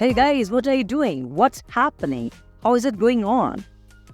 Hey guys, what are you doing? What's happening? How is it going on?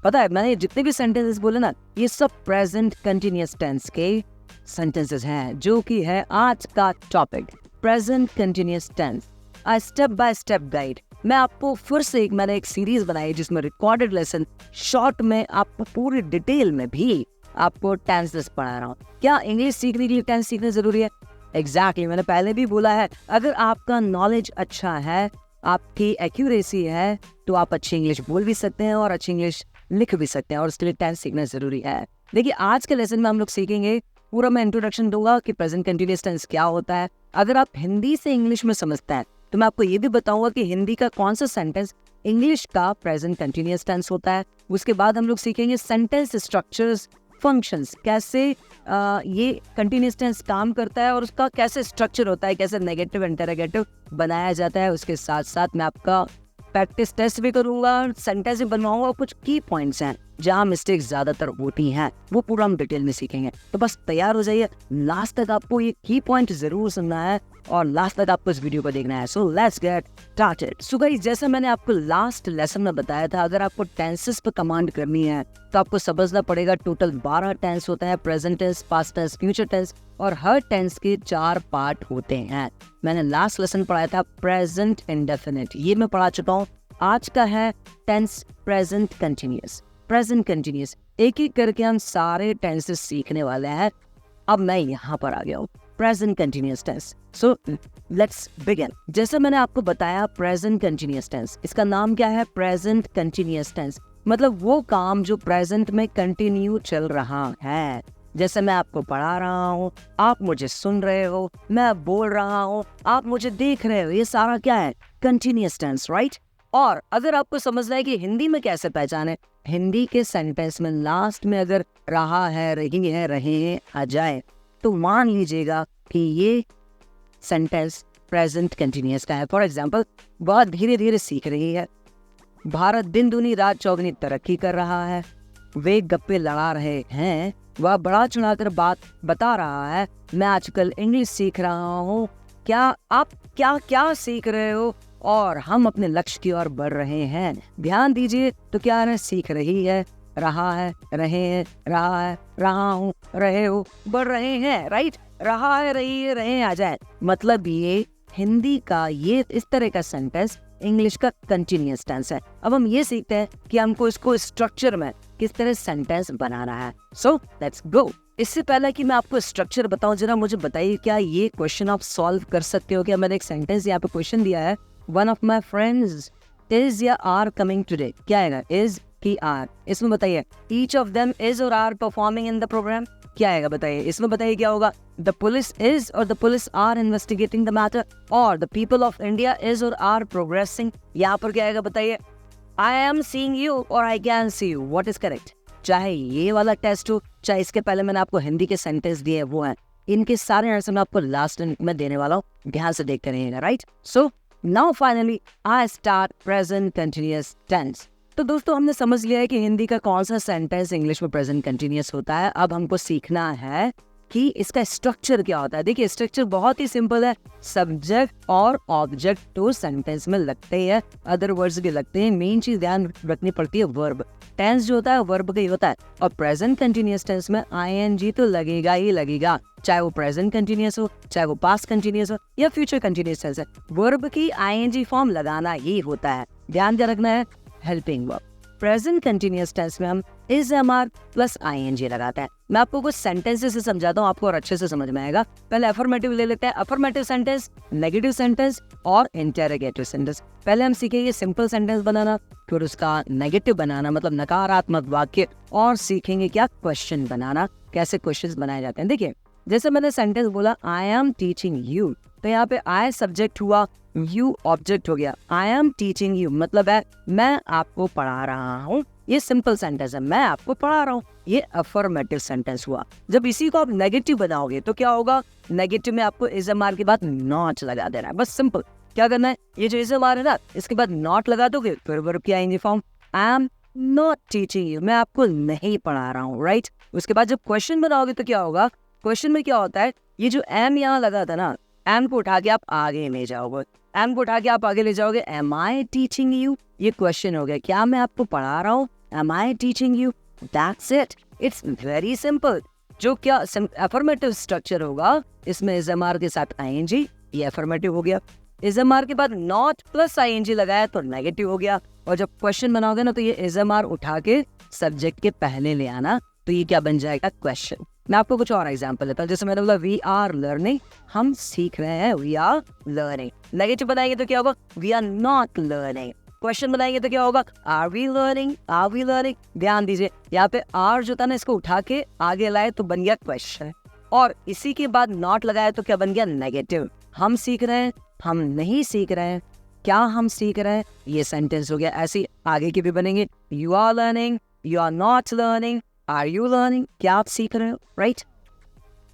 पता है मैंने जितने भी सेंटेंसेस बोले ना, ये सब प्रेजेंट कंटिन्यूअस टेंस के सेंटेंसेस हैं, जो कि है आज का topic present continuous tense, a step by step guide. मैं आपको फिर से मैंने एक सीरीज बनाई जिसमें रिकॉर्डेड लेसन शॉर्ट में आपको पूरी डिटेल में भी आपको टेंसेस पढ़ा रहा हूँ। क्या इंग्लिश सीखने के लिए टेंस सीखना जरूरी है? एग्जैक्टली, मैंने पहले भी बोला है, अगर आपका नॉलेज अच्छा है, आपकी एक्यूरेसी है, तो आप अच्छी इंग्लिश बोल भी सकते हैं और अच्छी इंग्लिश लिख भी सकते हैं, और उसके लिए टेंस सीखना जरूरी है। देखिए, आज के लेसन में हम लोग सीखेंगे, पूरा मैं इंट्रोडक्शन दूंगा कि प्रेजेंट कंटिन्यूअस टेंस क्या होता है। अगर आप हिंदी से इंग्लिश में समझते हैं तो मैं आपको ये भी बताऊंगा कि हिंदी का कौन सा सेंटेंस इंग्लिश का प्रेजेंट कंटिन्यूअस टेंस होता है। उसके बाद हम लोग सीखेंगे सेंटेंस स्ट्रक्चर्स, फंक्शंस, कैसे ये कंटिन्यूअस टेंस काम करता है और उसका कैसे स्ट्रक्चर होता है, कैसे नेगेटिव इंटरोगेटिव बनाया जाता है। उसके साथ साथ मैं आपका प्रैक्टिस टेस्ट भी करूंगा, सेंटेंस भी बनवाऊंगा, कुछ की पॉइंट्स हैं जहाँ मिस्टेक्स ज्यादातर होती हैं, वो पूरा हम डिटेल में सीखेंगे। तो बस तैयार हो जाइए, लास्ट तक आपको ये की पॉइंट जरूर सुनना है और लास्ट तक आपको इस वीडियो को देखना है। So let's get started. So guys, जैसा मैंने आपको लास्ट लेसन में बताया था, अगर आपको टेंसेस पे कमांड करनी है तो आपको समझना पड़ेगा टोटल 12 टेंस होता है, present tense, past tense, future tense, और हर टेंस के 4 पार्ट होते हैं। मैंने लास्ट लेसन पढ़ाया था प्रेजेंट इंडेफिनिट, ये मैं पढ़ा चुका हूँ। आज का है tense present continuous. Present continuous एक एक करके हम सारे टेंसेस सीखने वाले हैं। अब मैं यहाँ पर आ गया हूँ, present continuous tense. So let's begin. जैसे मैंने आपको बताया, प्रेजेंट कंटिन्यूअस टेंस, इसका नाम क्या है? प्रेजेंट कंटिन्यूअस टेंस, मतलब वो काम जो प्रेजेंट में कंटिन्यू चल रहा है। जैसे मैं आपको पढ़ा रहा हूँ, आप मुझे सुन रहे हो, मैं बोल रहा हूँ, आप मुझे देख रहे हो, ये सारा क्या है? Continuous tense, right? और अगर आपको समझना है कि हिंदी में कैसे पहचाने, हिंदी के सेंटेंस में लास्ट में अगर रहा है, रही है, रहे हैं आ जाए, तो मान लीजिएगा कि ये सेंटेंस प्रेजेंट कंटिन्यूअस का है। फॉर एग्जाम्पल, बहुत धीरे धीरे सीख रही है, भारत दिन दूनी रात चौगुनी तरक्की कर रहा है, वे गप्पे लड़ा रहे हैं, वह बड़ा चढ़ाकर बात बता रहा है, मैं आजकल इंग्लिश सीख रहा हूँ, क्या आप क्या क्या सीख रहे हो, और हम अपने लक्ष्य की ओर बढ़ रहे हैं। ध्यान दीजिए, तो क्या है? सीख रही है, रहा है, रहे हैं, रहा है, रहा हूँ, रहे हो, बढ़ रहे हैं, राइट? रहा है, रही है, रहे आ जाए, मतलब ये हिंदी का ये इस तरह का सेंटेंस इंग्लिश का कंटिन्यूअस टेंस है। अब हम ये सीखते हैं कि हमको इसको स्ट्रक्चर में किस तरह सेंटेंस बनाना है। So let's go. इससे पहले कि मैं आपको स्ट्रक्चर बताऊं, जरा मुझे बताइए, क्या ये क्वेश्चन आप सॉल्व कर सकते हो? क्या मैंने एक सेंटेंस यहाँ पे क्वेश्चन दिया है, one of my friends is या आर कमिंग टूडे, क्या आएगा? इज की आर? इसमें बताइए, ईच ऑफ देम इज और are performing in the program, क्या आएगा? बताइए। इसमें बताइए क्या होगा? द पुलिस इज और the police are investigating the matter, और the people of India is और आर प्रोग्रेसिंग। यहाँ पर क्या आएगा? बताइए। आई एम सीइंग यू और I can see you, what is correct? चाहे ये वाला टेस्ट हो, चाहे इसके पहले मैंने आपको हिंदी के सेंटेंस दिए वो हैं, इनके सारे आंसर मैं आपको लास्ट में देने वाला हूँ, ध्यान से देखते रहिएगा, right? So now finally I start present continuous tense. तो दोस्तों, हमने समझ लिया है कि हिंदी का कौन सा सेंटेंस इंग्लिश में प्रेजेंट कंटिन्यूअस होता है। अब हमको सीखना है कि इसका स्ट्रक्चर क्या होता है। देखिए, स्ट्रक्चर बहुत ही सिंपल है, सब्जेक्ट और ऑब्जेक्ट तो सेंटेंस में लगते हैं, अदर वर्ड्स भी लगते हैं, मेन चीज ध्यान रखनी पड़ती है वर्ब। टेंस जो होता है वर्ब का ही होता है, और प्रेजेंट कंटिन्यूअस टेंस में आईएनजी तो लगेगा ही लगेगा, चाहे वो प्रेजेंट कंटिन्यूअस हो, चाहे वो पास्ट कंटिन्यूअस हो, या फ्यूचर कंटिन्यूअस टेंस है, वर्ब की आईएनजी फॉर्म लगाना ही होता है। ध्यान क्या रखना है? Helping verb. Present continuous tense में हम इज एमआर प्लस आईएनजी लगाते हैं। मैं आपको कुछ सेंटेंसेस से समझाता हूँ, आपको और अच्छे से समझ में आएगा। पहले अफर्मेटिव ले लेते हैं, अफर्मेटिव सेंटेंस, नेगेटिव सेंटेंस और इंटरोगेटिव सेंटेंस। पहले हम सीखेंगे सिंपल सेंटेंस बनाना, फिर उसका नेगेटिव बनाना मतलब नकारात्मक वाक्य, और सीखेंगे क्या? क्वेश्चन बनाना, कैसे क्वेश्चन बनाए जाते हैं। देखिए, जैसे मैंने सेंटेंस बोला, आई एम टीचिंग यू, तो यहाँ पे आई सब्जेक्ट हुआ, यू ऑब्जेक्ट हो गया। आई एम टीचिंग यू मतलब है मैं आपको पढ़ा रहा हूँ, ये सिंपल सेंटेंस है, मैं आपको पढ़ा रहा हूँ, ये अफर्मेटिव सेंटेंस हुआ। जब इसी को आप नेगेटिव बनाओगे तो क्या होगा? नेगेटिव में आपको इज एम आर के बाद नॉट लगा देना है, बस सिंपल। क्या करना है? ये जो इज एम आर है ना, इसके बाद नॉट लगा दोगे, फिर वर्ब की आएंगे form, I am not teaching you, मैं आपको नहीं पढ़ा रहा हूँ, राइट? उसके बाद जब क्वेश्चन बनाओगे तो क्या होगा? क्वेश्चन में क्या होता है? ये जो एम यहाँ लगा था ना, एम को उठा के आप आगे ले जाओगे, एम को उठा के आप आगे ले जाओगे, एम आई टीचिंग यू, ये क्वेश्चन हो गया, क्या मैं आपको पढ़ा रहा हूँ, am I teaching you, that's it, it's very simple. जो क्या अफर्मेटिव स्ट्रक्चर होगा, इसमें इज एम आर के साथ आईएनजी, ये अफर्मेटिव हो गया, इज एम आर के बाद नॉट प्लस आईएनजी लगाया तो नेगेटिव हो गया, और जब क्वेश्चन बनाओगे ना तो ये इज एम आर उठा के सब्जेक्ट के पहले ले आना, तो ये क्या बन जाएगा, क्वेश्चन। मैं आपको कुछ और एग्जांपल देता हूँ, जैसे मैंने बोला वी आर लर्निंग, हम सीख रहे हैं, वी आर लर्निंग। नेगेटिव बनाएंगे तो क्या होगा, we are not learning. Question बनाएंगे तो क्या होगा, are we learning, are we learning. ध्यान दीजिए यहाँ पे आर जो था ना, इसको उठा के आगे लाए तो बन गया क्वेश्चन, और इसी के बाद नॉट लगाया तो क्या बन गया, नेगेटिव। हम सीख रहे हैं, हम नहीं सीख रहे हैं, क्या हम सीख रहे हैं, ये सेंटेंस हो गया। ऐसे आगे के भी बनेंगे, you are learning, you are not learning, are you learning, क्या आप सीख रहे हो, राइट।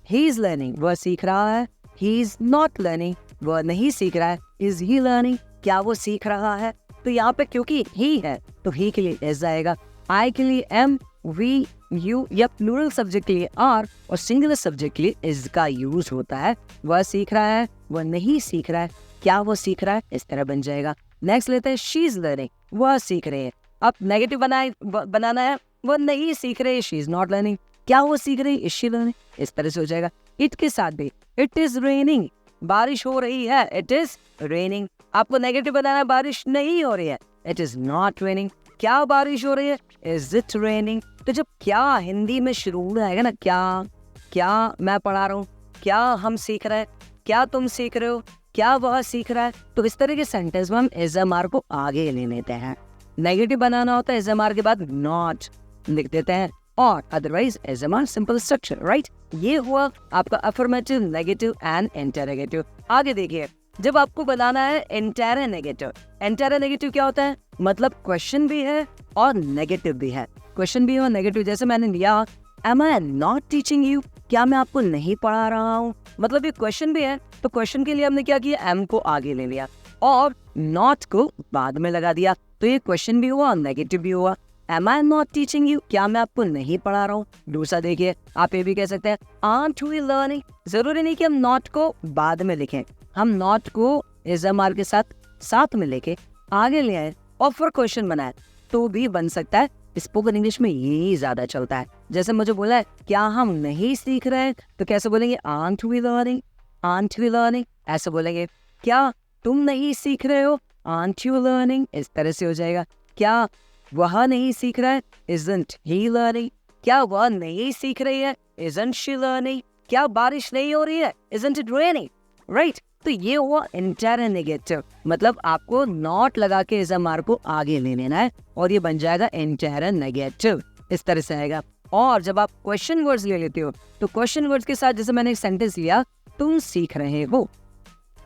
ही इज लर्निंग, वह सीख रहा है, ही इज नॉट लर्निंग, वह नहीं सीख रहा है, इज ही लर्निंग, क्या वो सीख रहा है। तो यहाँ पे क्योंकि ही है तो ही के लिए एस आएगा, आई के लिए एम, वी, यू या प्लूरल सब्जेक्ट के लिए आर और सिंगुलर सब्जेक्ट के लिए इज का यूज होता है। वह सीख रहा है, वह नहीं सीख रहा है, क्या वो सीख रहा है, इस तरह बन जाएगा। नेक्स्ट लेते हैं, शी इज लर्निंग, वह सीख रहे हैं। अब नेगेटिव बनाना है, वह नहीं सीख रहे, शी इज नॉट लर्निंग, क्या वो सीख रही, इज शी लर्निंग, इस तरह से हो जाएगा। इट के साथ भी, इट इज रेनिंग, बारिश हो रही है, इट इज रेनिंग। आपको नेगेटिव बनाना है, बारिश नहीं हो रही है, इट इज नॉट रेनिंग, क्या बारिश हो रही है, इज इट रेनिंग। तो जब क्या हिंदी में शुरू में आएगा ना, क्या मैं पढ़ा रहा हूँ, क्या हम सीख रहे हैं, क्या तुम सीख रहे हो, क्या वह सीख रहा है, तो इस तरह के सेंटेंस में हम एज एम आर को आगे ले लेते हैं। नेगेटिव बनाना होता है, एज एम आर के बाद नॉट लिख देते हैं, और otherwise is am are simple structure, right. ये हुआ आपका अफर्मेटिव, नेगेटिव एंड इंटरोगेटिव। आगे देखिए, जब आपको बनाना है इंटरोगेटिव, इंटरोगेटिव क्या होता है, मतलब क्वेश्चन भी है और नेगेटिव भी है, क्वेश्चन भी है और नेगेटिव। जैसे मैंने लिया, am I not teaching you, क्या मैं आपको नहीं पढ़ा रहा हूँ, मतलब ये क्वेश्चन भी है, तो क्वेश्चन के लिए हमने क्या किया, एम को आगे ले लिया और नॉट को बाद में लगा दिया, तो ये क्वेश्चन भी हुआ और नेगेटिव भी हुआ। Am I not teaching you, क्या मैं आपको नहीं पढ़ा रहा हूँ। दूसरा देखिए, आप ये भी कह सकते हैं, आरंट वी लर्निंग, जरूरी नहीं कि हम नॉट को बाद में लिखें, हम नॉट को एज एम आर के साथ में लेके आगे ले आए और फिर क्वेश्चन बनाए तो भी बन सकता है। स्पोकन इंग्लिश में यही ज्यादा चलता है। जैसे मुझे बोला है, क्या हम नहीं सीख रहे हैं, तो कैसे बोलेंगे, aren't we learning, aren't we learning, ऐसे बोलेंगे। क्या तुम नहीं सीख रहे हो, आरंट यू लर्निंग, इस तरह से हो जाएगा। क्या वह नहीं सीख रहा है, isn't he learning, क्या वह नहीं सीख रही है, isn't she learning, क्या बारिश नहीं हो रही है, isn't it raining, right। तो ये हुआ इंटरोगेटिव, मतलब आपको नॉट लगा के एज एम आर को आगे ले लेना है और ये बन जाएगा इंटरोगेटिव, इस तरह से आएगा। और जब आप क्वेश्चन वर्ड्स ले लेते हो तो क्वेश्चन वर्ड्स के साथ, जैसे मैंने एक सेंटेंस लिया, तुम सीख रहे हो,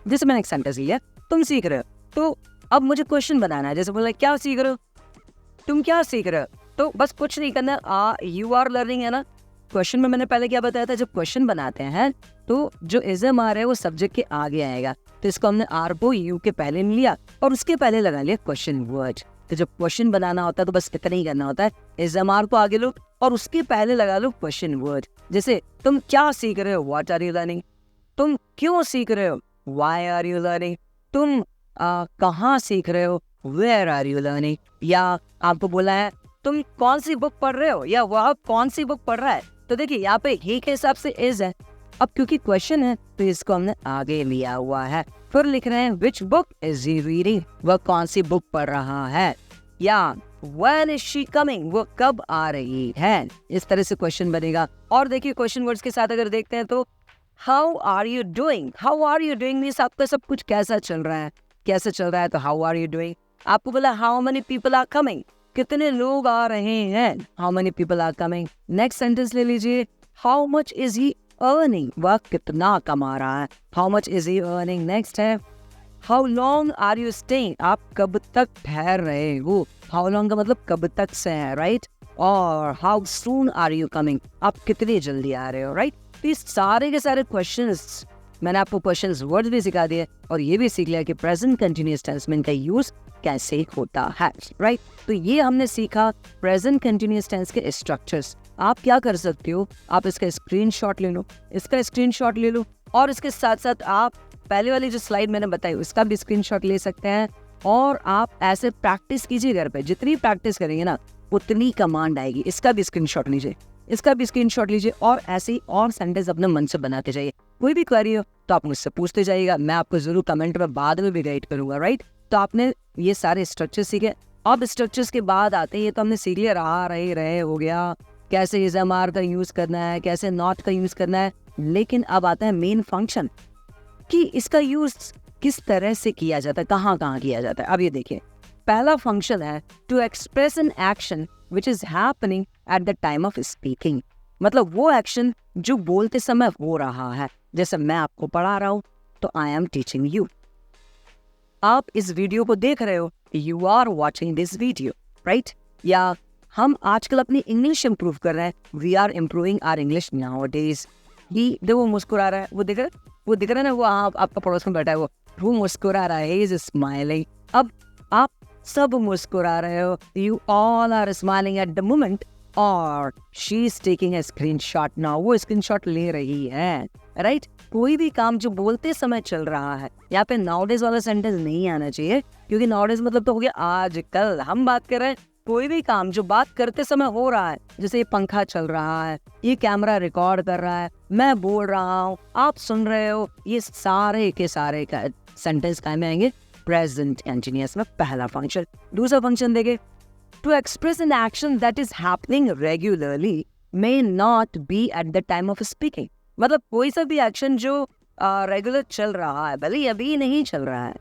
जैसे मैंने एक सेंटेंस लिया, तुम सीख रहे हो, तो अब मुझे क्वेश्चन बनाना है। जैसे बोला, क्या सीख रहे हो, तुम क्या सीख रहे हो, तो बस कुछ नहीं करना, यू आर लर्निंग है ना। क्वेश्चन में मैंने पहले क्या बताया था, जब क्वेश्चन बनाते हैं तो जो एज एम आर है वो सब्जेक्ट के आगे आएगा, तो इसको हमने आर को यू के पहले लिया और उसके पहले लगा लिया क्वेश्चन वर्ड। तो जब क्वेश्चन बनाना होता है तो बस इतना ही करना होता है, एज एम आर को आगे लो और उसके पहले लगा लो क्वेश्चन वर्ड। जैसे तुम क्या सीख रहे हो, व्हाट आर यू लर्निंग, तुम क्यों सीख रहे हो, व्हाई आर यू लर्निंग, तुम कहाँ सीख रहे हो, वेयर आर यू लर्निंग, या आपको बोला है तुम कौन सी बुक पढ़ रहे हो या वह कौन सी बुक पढ़ रहा है, तो देखिए यहाँ पे ही के हिसाब से इज है। अब क्योंकि क्वेश्चन है तो इसको हमने आगे लिया हुआ है। फिर लिख रहे हैं which book is he reading, वह कौन सी बुक पढ़ रहा है, या व्हेन इज शी कमिंग, वो कब आ रही है, इस तरह से क्वेश्चन बनेगा। और देखिए क्वेश्चन वर्ड्स के साथ अगर देखते हैं तो how are you doing, how are you doing means आपका सब कुछ कैसा चल रहा है, कैसे चल रहा है, तो हाउ आर यू डूइंग। आपको बोला how many people are coming, कितने लोग आ रहे हैं, how many people are coming. Next sentence ले लीजिए, how much is he earning, वह कितना कमा रहा है, how much is he earning. Next है how long are you staying, आप कब तक ठहर रहे हो, हाउ लॉन्ग का मतलब कब तक से है, राइट। और how soon are you coming, आप कितनी जल्दी आ रहे हो, राइट। तो ये सारे के सारे क्वेश्चंस मैंने आपको क्वेश्चंस वर्ड्स भी सिखा दिए और ये भी सीख लिया कि प्रेजेंट कंटिन्यूअस टेंस में इनका यूज कैसे होता है, राइट। तो ये हमने सीखा प्रेजेंट कंटिन्यूअस टेंस के स्ट्रक्चर्स। आप क्या कर सकते हो, आप इसका स्क्रीनशॉट ले लो, इसका स्क्रीनशॉट ले लो और इसके साथ साथ आप पहले वाली जो स्लाइड मैंने बताई उसका भी स्क्रीनशॉट ले सकते हैं और आप ऐसे प्रैक्टिस कीजिए घर पे। जितनी प्रैक्टिस करेंगे ना उतनी कमांड आएगी। इसका भी स्क्रीनशॉट लीजिए, इसका भी स्क्रीनशॉट लीजिए और ऐसे ही और सेंटेंस अपने मन से बनाते जाइए। कोई भी क्वेरी हो तो आप मुझसे पूछते जाइएगा, मैं आपको जरूर कमेंट में बाद में भी गाइड करूंगा, राइट। तो आपने ये सारे स्ट्रक्चर सीखे। अब स्ट्रक्चर्स के बाद आते हैं, ये तो हमने सीख लिया, रहा रहे रहे हो गया, कैसे इज एम आर का यूज करना है, कैसे नॉट का यूज करना है। लेकिन अब आता है मेन फंक्शन कि इसका यूज किस तरह से किया जाता है, कहाँ कहाँ किया जाता है। अब ये देखिए, पहला फंक्शन है to express an action which is happening at the time of speaking. मतलब वो एक्शन जो बोलते समय हो रहा है। जैसे मैं आपको पढ़ा रहा हूँ तो आई एम टीचिंग यू। आप इस वीडियो को देख रहे हो, you are watching this video, right. या हम आजकल अपनी इंग्लिश इंप्रूव कर रहे हैं, we are improving our English nowadays. ये देखो मुस्कुरा रहा है, वो दिख रहा है ना, वो आपका पड़ोस में बैठा है, वो मुस्कुरा रहा है, इज स्माइलिंग। अब आप सब मुस्कुरा रहे हो, you all are smiling at the moment, और she is taking a screenshot now, वो स्क्रीनशॉट ले रही है, राइट। कोई भी काम जो बोलते समय चल रहा है, यहाँ पे नाउडेज वाला सेंटेंस नहीं आना चाहिए, क्योंकि नाउडेज मतलब तो हो गया आजकल। हम बात कर रहे हैं कोई भी काम जो बात करते समय हो रहा है, जैसे ये पंखा चल रहा है, ये कैमरा रिकॉर्ड कर रहा है, मैं बोल रहा हूँ, आप सुन रहे हो, ये सारे के सारे का सेंटेंस काय में आएंगे, प्रेजेंट कंटीन्यूअस में पहला फंक्शन। दूसरा फंक्शन देखे, to express an action that is happening regularly may not be at the time of speaking. मतलब कोई सा भी एक्शन जो रेगुलर चल रहा है, भले अभी नहीं चल रहा है,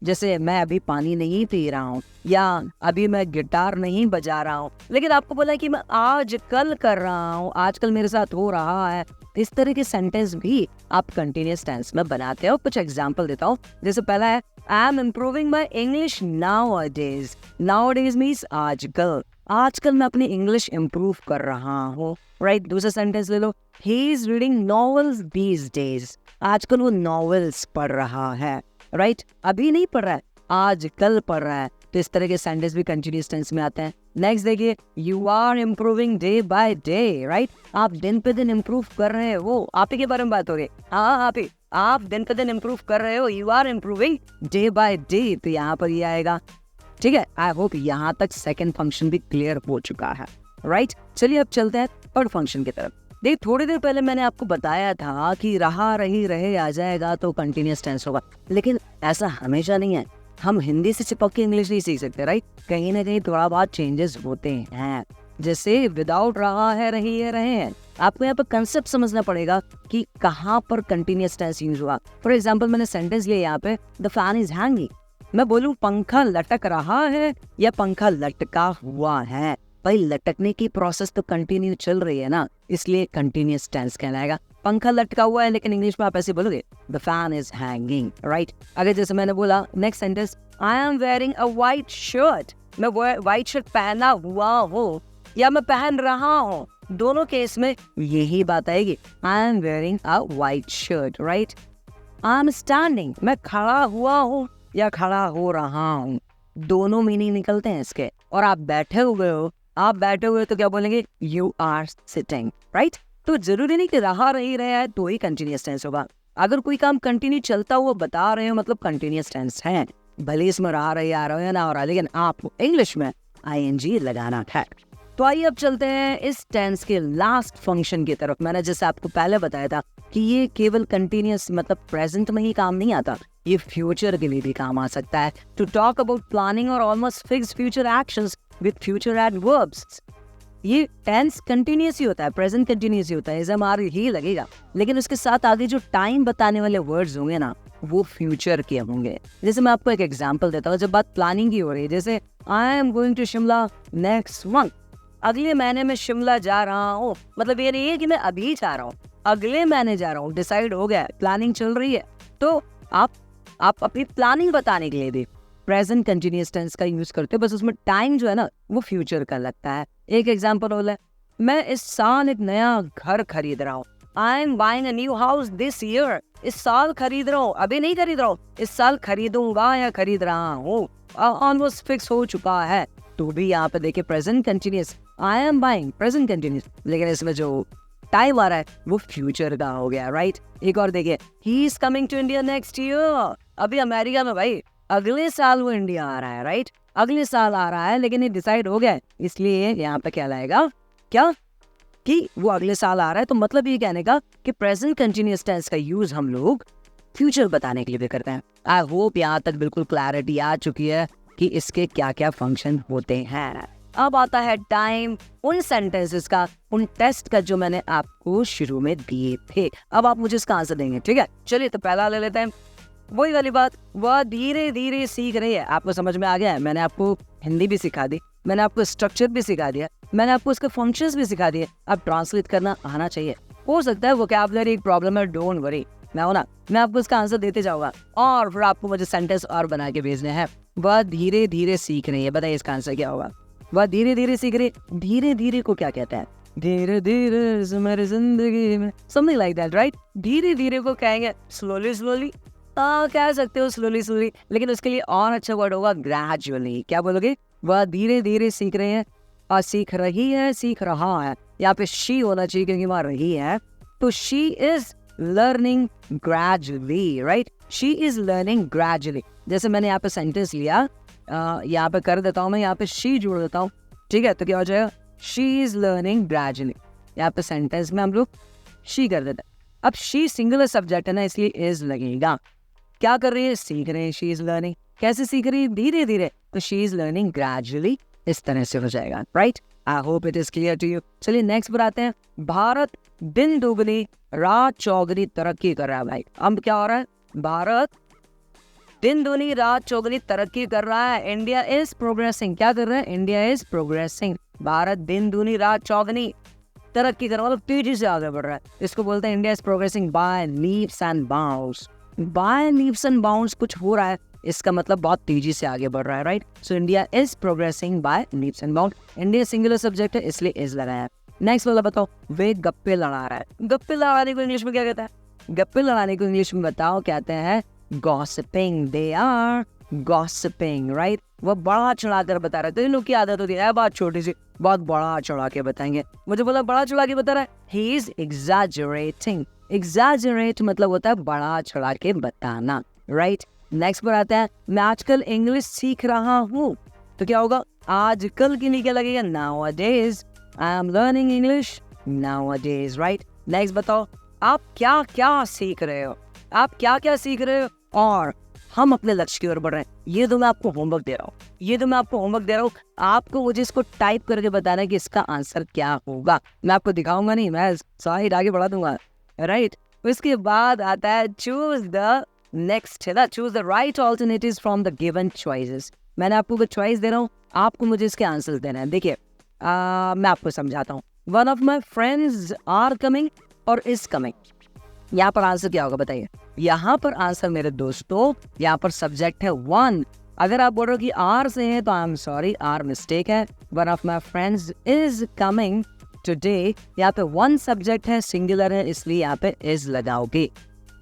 जैसे मैं अभी पानी नहीं पी रहा हूँ या अभी मैं गिटार नहीं बजा रहा हूँ, लेकिन आपको बोला कि मैं आज कल कर रहा हूँ, आजकल मेरे साथ हो रहा है। इस तरह के सेंटेंस भी आप कंटिन्यूअस टेंस में बनाते हो। कुछ एग्जांपल देता हूँ। जैसे पहला है, I M improving my English nowadays. Nowadays means आजकल, आजकल मैं अपनी इंग्लिश इम्प्रूव कर रहा हूँ, राइट। दूसरा सेंटेंस ले लो, he is reading novels these days. आजकल वो नॉवेल्स पढ़ रहा है, राइट। अभी नहीं पढ़ रहा है, आजकल पढ़ रहा है। तो इस तरह के सेंटेंस भी कंटिन्यूअस टेंस में आते हैं। नेक्स्ट देखिए, you are improving day by day, right. आप दिन पे दिन इम्प्रूव कर रहे हो, आप ही के बारे में बात हो रही है, हाँ आप ही, आप दिन पे दिन इम्प्रूव कर रहे हो, you are improving day by day, तो यहाँ पर ये आएगा, ठीक है। आई होप यहाँ तक सेकंड फंक्शन भी क्लियर हो चुका है, राइट। चलिए अब चलते हैं थर्ड फंक्शन की तरफ। देखिए, थोड़ी देर पहले मैंने आपको बताया था कि रहा रही रहे आ जाएगा तो कंटिन्यूअस टेंस होगा, लेकिन ऐसा हमेशा नहीं है। हम हिंदी से चिपक के इंग्लिश नहीं सीख सकते, राइट। कहीं ना कहीं थोड़ा बहुत चेंजेस होते हैं। जैसे विदाउट रहा है, रही है, रहे हैं, आपको यहाँ पर कंसेप्ट समझना पड़ेगा कि कहाँ पर कंटिन्यूअस टेंस यूज हुआ। फॉर एग्जाम्पल मैंने सेंटेंस लिया यहाँ पे, द फैन इज हैंगिंग। मैं बोलूँ पंखा लटक रहा है या पंखा लटका हुआ है, भाई लटकने की प्रोसेस तो कंटिन्यू चल रही है ना, इसलिए कंटिन्यूअस टेंस कहलाएगा। पंखा लटका हुआ है, लेकिन इंग्लिश में आप ऐसे बोलोगे, the fan is hanging, right. अगर जैसे मैंने बोला next sentence, I am wearing a white shirt. मैं व्हाइट शर्ट पहना हुआ हूँ या मैं पहन रहा हूँ, दोनों केस में यही बात आएगी, I am wearing a white shirt, right. I am standing, मैं खड़ा हुआ हूँ या खड़ा हो रहा हूँ, दोनों मीनिंग निकलते हैं इसके। और आप बैठे हुए हो, आप बैठे हुए तो क्या बोलेंगे, यू आर सिटिंग, राइट। तो जरूरी नहीं कि रहा रही रहा है तो ही कंटिन्यूअस टेंस होगा। अगर कोई काम कंटिन्यू चलता हुआ बता रहे हो, मतलब कंटिन्यूअस टेंस है, भले इसमें रहा रही आ रहा है ना, और लेकिन आपको इंग्लिश में आईएनजी लगाना है। तो आइए अब चलते हैं इस टेंस के लास्ट फंक्शन की तरफ। मैंने जैसे आपको पहले बताया था कि ये केवल कंटिन्यूअस मतलब प्रेजेंट में ही काम नहीं आता, ये फ्यूचर के लिए भी काम आ सकता है। टू टॉक अबाउट प्लानिंग और almost fixed future actions with future adverbs. ये टेंस कंटिन्यूअस ही होता है, प्रेजेंट कंटिन्यूअस ही होता है, हमारे ही लगेगा, लेकिन उसके साथ आगे जो टाइम बताने वाले वर्ड्स होंगे ना, वो फ्यूचर के होंगे। जैसे मैं आपको एक एग्जांपल देता हूँ, जब बात प्लानिंग की हो रही है, जैसे I am going to Shimla next month. अगले महीने में शिमला जा रहा हूँ, मतलब ये नहीं है कि मैं अभी जा रहा हूँ, अगले महीने जा रहा हूँ, डिसाइड हो गया, प्लानिंग चल रही है। तो आप अपनी प्लानिंग बताने के लिए भी प्रेजेंट कंटिन्यूअस टेंस का यूज करते हो, बस उसमें टाइम जो है ना वो फ्यूचर का लगता है। एक एग्जांपल हो, मैं इस साल एक नया घर खरीद रहा हूँ, I am buying a new house this year. इस साल खरीद रहा हूँ, अभी नहीं खरीद रहा हूँ, इस साल खरीदूंगा या खरीद रहा हूँ, ऑलमोस्ट फिक्स हो चुका है। तो भी यहाँ पे देखिए present continuous, I am buying, present continuous, लेकिन इसमें जो टाइम आ रहा है वो फ्यूचर का हो गया, राइट। एक और देखिए, he is coming to India next year. अभी अमेरिका में भाई अगले साल वो इंडिया आ रहा है, राइट। अगले साल आ रहा है, लेकिन ये डिसाइड हो गया है, इसलिए यहाँ पे क्या लाएगा, क्या कि वो अगले साल आ रहा है। तो मतलब ये कहने का कि प्रेजेंट कंटिन्यूअस टेंस का यूज हम लोग फ्यूचर बताने के लिए भी करते हैं। आई होप यहाँ तक बिल्कुल क्लैरिटी आ चुकी है कि इसके क्या क्या फंक्शन होते हैं। अब आता है टाइम उन सेंटेंसेस का, उन टेस्ट का जो मैंने आपको शुरू में दिए थे। अब आप मुझे इसका आंसर देंगे, ठीक है। चलिए तो पहला ले लेते हैं। वही वाली बात, वह धीरे धीरे सीख रही है। आपको समझ में आ गया है, मैंने आपको हिंदी भी सिखा दी, मैंने आपको स्ट्रक्चर भी सिखा दिया, मैंने आपको इसके फंक्शंस भी सिखा दिए। अब ट्रांसलेट करना आना चाहिए। हो सकता है वोकैबुलरी एक प्रॉब्लम है, डोंट वरी, मैं हो ना, मैं आपको इसका आंसर देते जाऊंगा और फिर आपको मुझे सेंटेंस और बना के भेजने हैं। वह धीरे धीरे सीख रही है, बताइए इसका आंसर क्या होगा। वह धीरे धीरे सीख रही है। धीरे धीरे को क्या कहते हैं, धीरे धीरे मेरी जिंदगी में, समथिंग लाइक दैट, राइट। धीरे धीरे को कहेंगे स्लोली स्लोली, कह सकते हो स्लोली स्लोली, लेकिन उसके लिए और अच्छा वर्ड होगा ग्रेजुअली। क्या बोलोगे, वह धीरे धीरे सीख रहे हैं और सीख रही है, सीख रहा है। यहाँ पे शी होना चाहिए क्योंकि वहाँ रही है, तो she is learning gradually, right. She is learning gradually. जैसे मैंने यहाँ पे सेंटेंस लिया, यहाँ पे कर देता हूँ मैं, यहाँ पे शी जोड़ देता हूँ, ठीक है। तो क्या हो जाएगा, शी इज लर्निंग ग्रेजुअली। यहाँ पे सेंटेंस में हम लोग शी कर देते हैं। अब शी सिंगुलर सब्जेक्ट है ना, इसलिए इज लगेगा। क्या कर रही है, सीख रहे हैं, शी इज लर्निंग। कैसे सीख रही है, धीरे धीरे, तो शी इज लर्निंग ग्रेजुअली, इस तरह से हो जाएगा, right. I hope it is clear to you. चलिए नेक्स्ट पर आते हैं। भारत दिन दुगनी रात चौगनी तरक्की कर रहा है। भाई अब क्या हो रहा है, भारत दिन दुनी रात चौगनी तरक्की कर रहा है। India is progressing. क्या कर रहा है, इंडिया इज प्रोग्रेसिंग। भारत दिन दुनी रात चौगनी तरक्की कर रहा है, मतलब तेजी से आगे बढ़ रहा है। इसको बोलते हैं India is progressing by leaps and bounds. By leaps and bounds कुछ हो रहा है, इसका मतलब बहुत तेजी से आगे बढ़ रहा है, right. So India is progressing by leaps and bound. India singular subject है, इसलिए इज लगाया है। नेक्स्ट वाला बताओ, वे गप्पे लड़ा रहा है। गप्पे लड़ाने को इंग्लिश में क्या कहता है, गप्पे लड़ाने को इंग्लिश में बताओ, कहते हैं gossiping. They are gossiping, right. वह बड़ा चढ़ाकर बता रहा है। तो इन लोग की आदत होती है बात छोटी सी, बहुत बड़ा चढ़ा के बताएंगे। मुझे बोला बड़ा चढ़ा के बता रहा है, ही इज एग्जैजरेटिंग। एग्जैजरेट मतलब होता है बड़ा चढ़ा के बताना, राइट। नेक्स्ट पर आता है, मैं आजकल इंग्लिश सीख रहा हूँ। तो क्या होगा, आजकल के लिए क्या लगेगा, nowadays I am learning English nowadays, right. Next बताओ, आप क्या क्या सीख रहे हो, आप क्या क्या सीख रहे हो और हम अपने लक्ष्य की ओर बढ़ रहे हैं। ये तो मैं आपको होमवर्क दे रहा हूँ, ये तो मैं आपको होमवर्क दे रहा हूँ। आपको मुझे इसको टाइप करके बताना है कि इसका आंसर क्या होगा। मैं आपको दिखाऊंगा नहीं, मैं साइड आगे बढ़ा दूंगा, राइट। उसके बाद आता है चूज द नेक्स्ट, है ना, choose the right alternatives from the given choices. मैंने आपको कुछ चॉइस दे रहा हूँ, आपको मुझे इसके आंसर्स देना है। देखिए मैं आपको समझाता हूँ। One of my friends are coming और इज कमिंग। यहाँ पर आंसर क्या होगा बताइए। यहाँ पर आंसर मेरे दोस्तों, यहाँ पर सब्जेक्ट है वन। अगर आप बोल रहे हो कि आर से है तो I am sorry, are mistake है। One of my friends is coming today, यहाँ पे वन सब्जेक्ट है, सिंगुलर है, इसलिए यहाँ पे इज लगाओगे।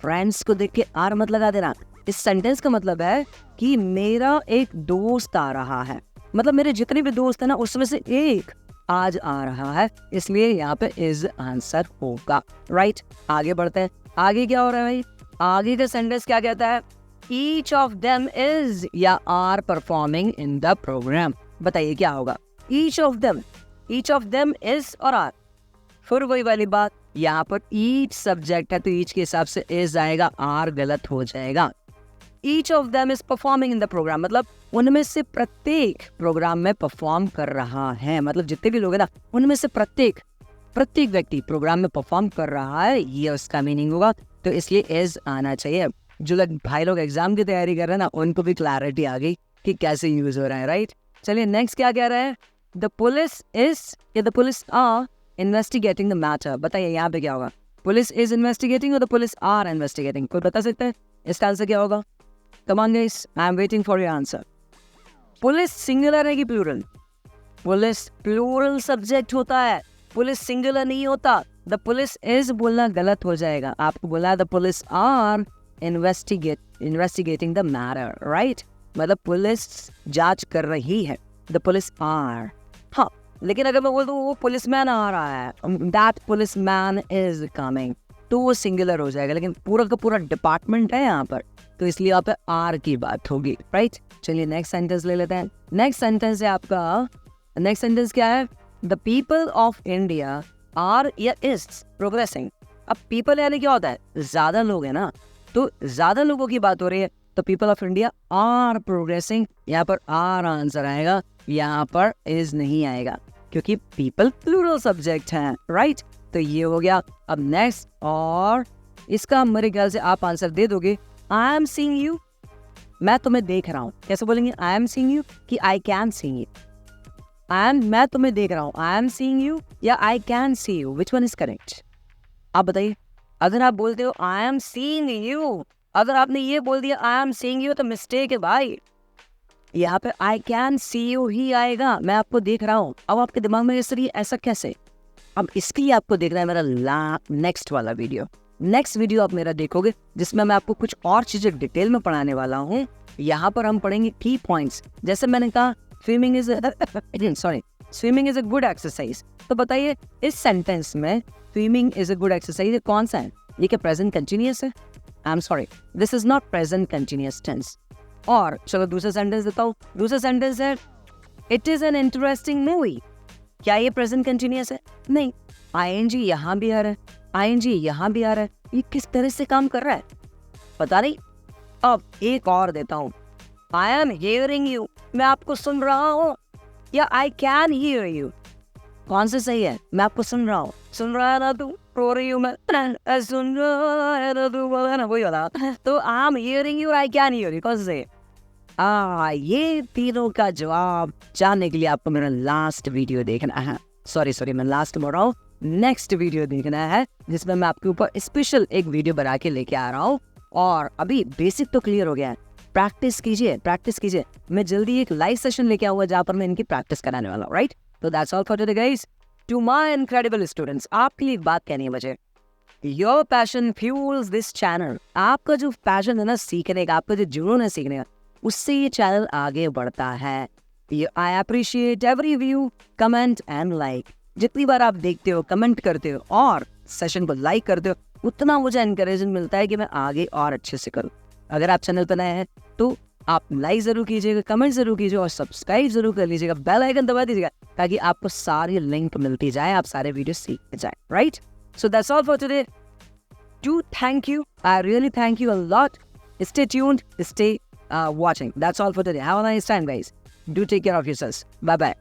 फ्रेंड्स को देख के आर मत लगा देना। इस सेंटेंस का मतलब है कि मेरा एक दोस्त आ रहा है, मतलब मेरे जितने भी दोस्त है ना उसमें से एक आज आ रहा है, इसलिए यहाँ पे इज आंसर होगा, राइट। आगे बढ़ते हैं। आगे क्या हो रहा है भाई, आगे का सेंटेंस क्या कहता है, ईच ऑफ देम इज या are performing in the program. बताइए क्या होगा, ईच ऑफ देम इज और आर। फिर वही वाली बात, यहाँ पर ईच सब्जेक्ट है तो ईच के हिसाब से इज आएगा, आर गलत हो जाएगा। Each of them is performing in the program, मतलब उनमें से प्रत्येक प्रोग्राम में परफॉर्म कर रहा है, मतलब जितने भी लोग हैं ना उनमें से प्रत्येक व्यक्ति प्रोग्राम में परफॉर्म कर रहा है, ये उसका मीनिंग होगा। तो इसलिए इज आना चाहिए। जो लोग भाई लोग एग्जाम की तैयारी कर रहे हैं ना उनको भी क्लैरिटी आ गई कि कैसे यूज हो रहा है, राइट। चलिए नेक्स्ट क्या कह रहा है, द पुलिस इज या the police are investigating the matter. बताइए यहाँ पे क्या होगा, पुलिस इज इन्वेस्टिगेटिंग और द पुलिस आर इन्वेस्टिगेटिंग। कोई बता सकता है इसका आंसर क्या होगा? Come on guys, I am waiting for your answer. Police singular है कि प्लूरल? पुलिस प्लूरल सब्जेक्ट होता है, पुलिस सिंगुलर नहीं होता। द पुलिस इज बोलना गलत हो जाएगा, आपको बोला the police are investigating the matter, right. मतलब पुलिस जांच कर रही है, द पुलिस आर। हाँ, लेकिन अगर मैं बोल दूँ वो पुलिसमैन आ रहा है, दैट पुलिसमैन इज कमिंग, तो वो सिंगुलर हो जाएगा, लेकिन पूरा का पूरा डिपार्टमेंट है यहाँ पर, तो इसलिए यहाँ पे आर की बात होगी, राइट। चलिए नेक्स्ट सेंटेंस ले लेते हैं। नेक्स्ट सेंटेंस है आपका, नेक्स्ट सेंटेंस क्या है, the people of India are या इज प्रोग्रेसिंग। अब पीपल यानी क्या होता है, ज्यादा लोग हैं ना, तो ज्यादा लोगों की बात हो रही है, तो people of India are progressing, यहाँ पर आर आंसर आएगा, यहाँ पर इज नहीं आएगा, क्योंकि पीपल प्लूरल सब्जेक्ट है, राइट। तो ये हो गया। अब नेक्स्ट, और इसका मेरे ख्याल से आप आंसर दे दोगे, आई एम सीइंग यू, मैं तुम्हें देख रहा हूँ। कैसे बोलेंगे आई एम सीइंग यू कि आई कैन सी यू, मैं तुम्हें देख रहा हूँ, आई एम सीइंग यू या I can see you, which one is correct, आप बताइए। अगर आप बोलते हो आई एम सीइंग यू, अगर आपने ये बोल दिया आई एम सीइंग यू, तो मिस्टेक है भाई, यहाँ पे आई कैन सी यू ही आएगा, मैं आपको देख रहा हूँ। अब आपके दिमाग में ऐसा कैसे, अब इसके लिए आपको देखना है मेरा नेक्स्ट वाला वीडियो। नेक्स्ट वीडियो आप मेरा देखोगे जिसमें मैं आपको कुछ और चीजें डिटेल में पढ़ाने वाला हूँ। यहाँ पर हम पढ़ेंगे की पॉइंट्स, जैसे मैंने कहा swimming is a good exercise. तो बताइए इस सेंटेंस में swimming is a good exercise कौन सा है, ये क्या प्रेजेंट कंटिन्यूअस है? I am sorry, this is not present continuous tense. और चलो दूसरा सेंटेंस देता हूँ। दूसरा सेंटेंस है it is an interesting movie, क्या ये प्रेजेंट कंटिन्यूअस है? नहीं। आईएनजी यहाँ भी आ रहा है, आईएनजी यहाँ भी आ रहा है, ये किस तरह से काम कर रहा है पता नहीं। अब एक और देता हूँ, आई एम हियरिंग यू, मैं आपको सुन रहा हूँ, या आई कैन हियर यू, कौन सा सही है? मैं आपको सुन रहा हूँ, सुन रहा है ना तू, रो रही हूँ मैं, सुन रहा है ना तू, बोला ना वही वाला। तो आई एम हियरिंग यू और आई कैन हियर यू, कौन सा सही है? ये तीनों का जवाब जानने के लिए आपको मेरा लास्ट वीडियो देखना है। सॉरी मैं लास्ट बोल रहा हूँ, नेक्स्ट वीडियो देखना है, जिसमें मैं आपके ऊपर स्पेशल एक वीडियो बना के लेके आ रहा हूँ। और अभी बेसिक तो क्लियर हो गया है, प्रैक्टिस कीजिए। मैं जल्दी एक लाइव सेशन लेके आऊंगा जहाँ पर मैं इनकी प्रैक्टिस कराने वाला हूँ, राइट। तो that's all for today guys. To my incredible students, आपके लिए एक बात कहनी है मुझे, your passion fuels this channel. आपका जो पैशन है ना सीखने का, आपका जो जुनून है सीखने का, उससे ये चैनल आगे बढ़ता है। I appreciate every view, comment and like. जितनी बार आप देखते हो, कमेंट करते हो और सेशन को लाइक करते हो, उतना मुझे एनकरेजमेंट मिलता है कि मैं आगे और अच्छे से करूँ। अगर आप चैनल पर नए हैं तो आप लाइक जरूर कीजिएगा, कमेंट जरूर कीजिएगा और सब्सक्राइब जरूर कर लीजिएगा, बेल आइकन दबा दीजिएगा ताकि आपको सारी लिंक मिलती जाए, आप सारे वीडियो सीख जाए, right. So that's all for today. Do thank you. I really thank you a lot. Stay tuned. Stay watching. That's all for today. Have a nice time, guys. Do take care of yourselves. Bye-bye.